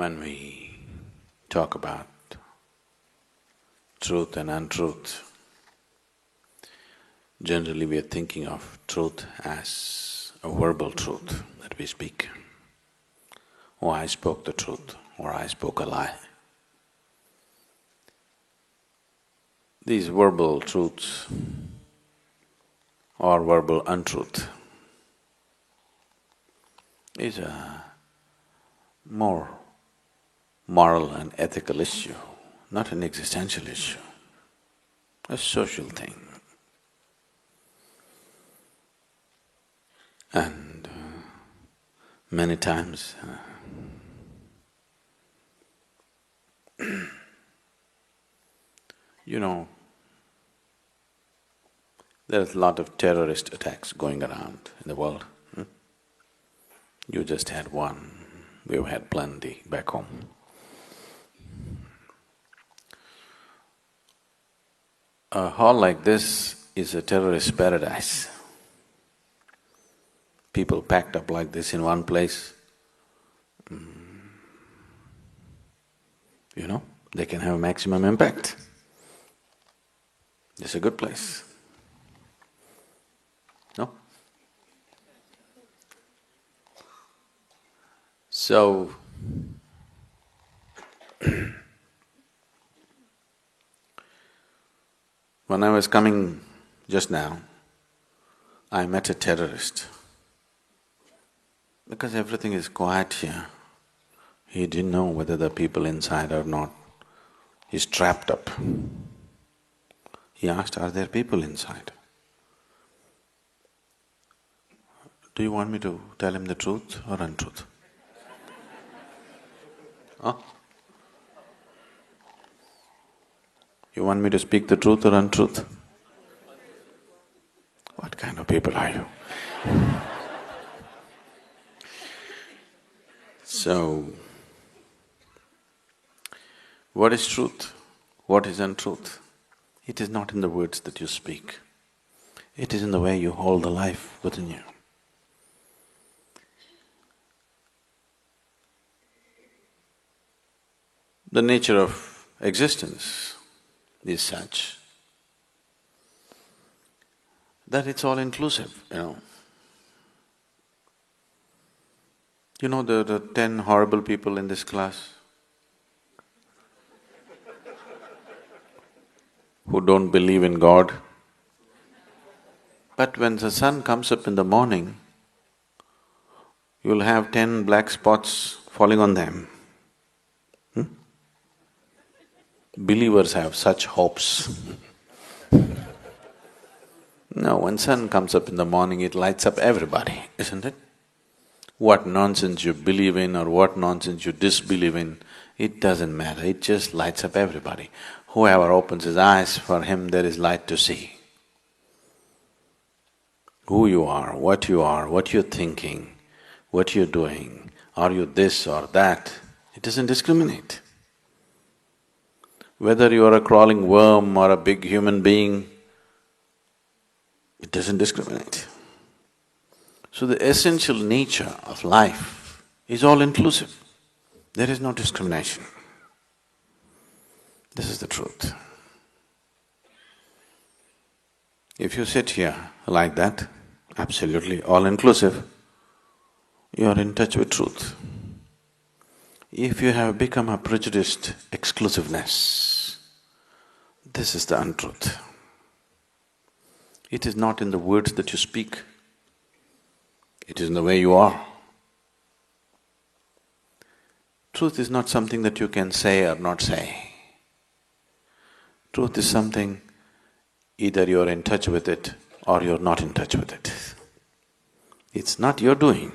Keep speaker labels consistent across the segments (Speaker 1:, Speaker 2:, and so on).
Speaker 1: When we talk about truth and untruth, generally we are thinking of truth as a verbal truth that we speak. Oh, I spoke the truth, or I spoke a lie. These verbal truths or verbal untruth is a more moral and ethical issue, not an existential issue, a social thing. And many times you know, there's a lot of terrorist attacks going around in the world. You just had one, we've had plenty back home. A hall like this is a terrorist paradise. People packed up like this in one place, they can have maximum impact. It's a good place. No? So, when I was coming just now, I met a terrorist. Because everything is quiet here, he didn't know whether the people inside or not. He's trapped up. He asked, are there people inside? Do you want me to tell him the truth or untruth? Huh? You want me to speak the truth or untruth? What kind of people are you? So, what is truth? What is untruth? It is not in the words that you speak. It is in the way you hold the life within you. The nature of existence is such that it's all inclusive, You know the 10 horrible people in this class who don't believe in God. But when the sun comes up in the morning, you'll have 10 black spots falling on them. Believers have such hopes. No, when sun comes up in the morning, it lights up everybody, isn't it? What nonsense you believe in or what nonsense you disbelieve in, it doesn't matter, it just lights up everybody. Whoever opens his eyes, for him there is light to see. Who you are, what you're thinking, what you're doing, are you this or that, it doesn't discriminate. Whether you are a crawling worm or a big human being, it doesn't discriminate. So the essential nature of life is all inclusive. There is no discrimination. This is the truth. If you sit here like that, absolutely all-inclusive, you are in touch with truth. If you have become a prejudiced exclusiveness, this is the untruth. It is not in the words that you speak, it is in the way you are. Truth is not something that you can say or not say. Truth is something, either you're in touch with it or you're not in touch with it. It's not your doing.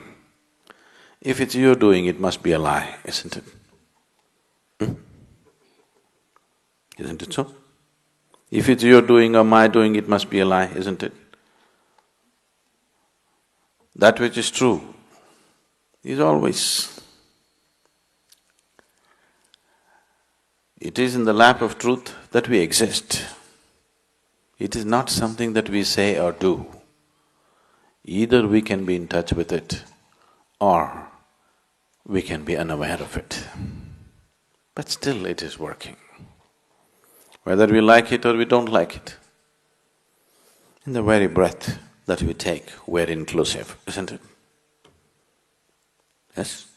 Speaker 1: If it's your doing, it must be a lie, isn't it? Isn't it so? If it's your doing or my doing, it must be a lie, isn't it? That which is true is always. It is in the lap of truth that we exist. It is not something that we say or do. Either we can be in touch with it or we can be unaware of it. but still it is working. Whether we like it or we don't like it. In the very breath that we take, we're inclusive, isn't it? Yes?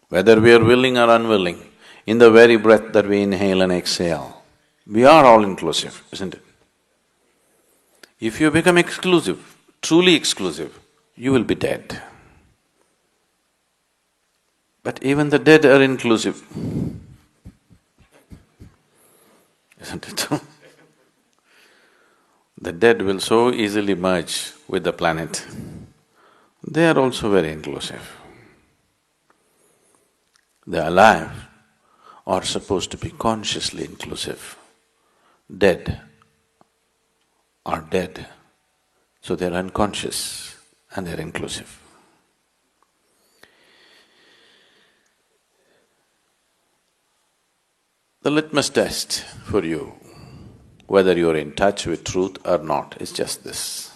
Speaker 1: Whether we are willing or unwilling, in the very breath that we inhale and exhale, we are all inclusive, isn't it? If you become exclusive, truly exclusive, you will be dead. But even the dead are inclusive, isn't it? The dead will so easily merge with the planet. They are also very inclusive. The alive are supposed to be consciously inclusive. Dead are dead, so they're unconscious and they're inclusive. The litmus test for you, whether you're in touch with truth or not, is just this.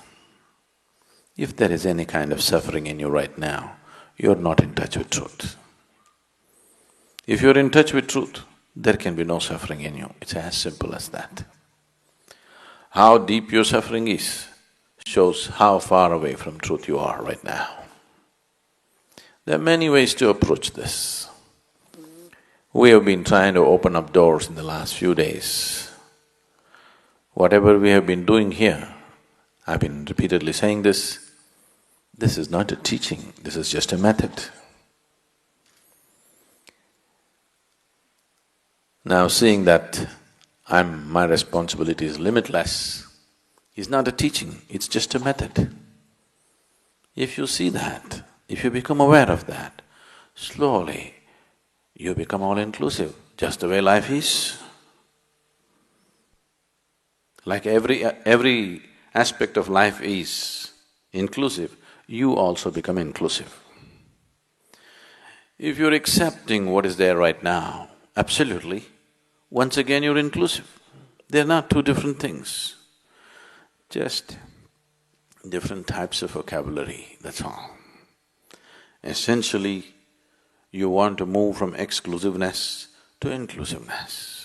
Speaker 1: If there is any kind of suffering in you right now, you're not in touch with truth. If you're in touch with truth, there can be no suffering in you. It's as simple as that. How deep your suffering is shows how far away from truth you are right now. There are many ways to approach this. We have been trying to open up doors in the last few days. Whatever we have been doing here, I've been repeatedly saying this is not a teaching, this is just a method. Now seeing that my responsibility is limitless, is not a teaching, it's just a method. If you see that, if you become aware of that, slowly you become all-inclusive, just the way life is. Like every aspect of life is inclusive, you also become inclusive. If you're accepting what is there right now, absolutely, once again you're inclusive. They're not two different things, just different types of vocabulary, that's all. Essentially, you want to move from exclusiveness to inclusiveness.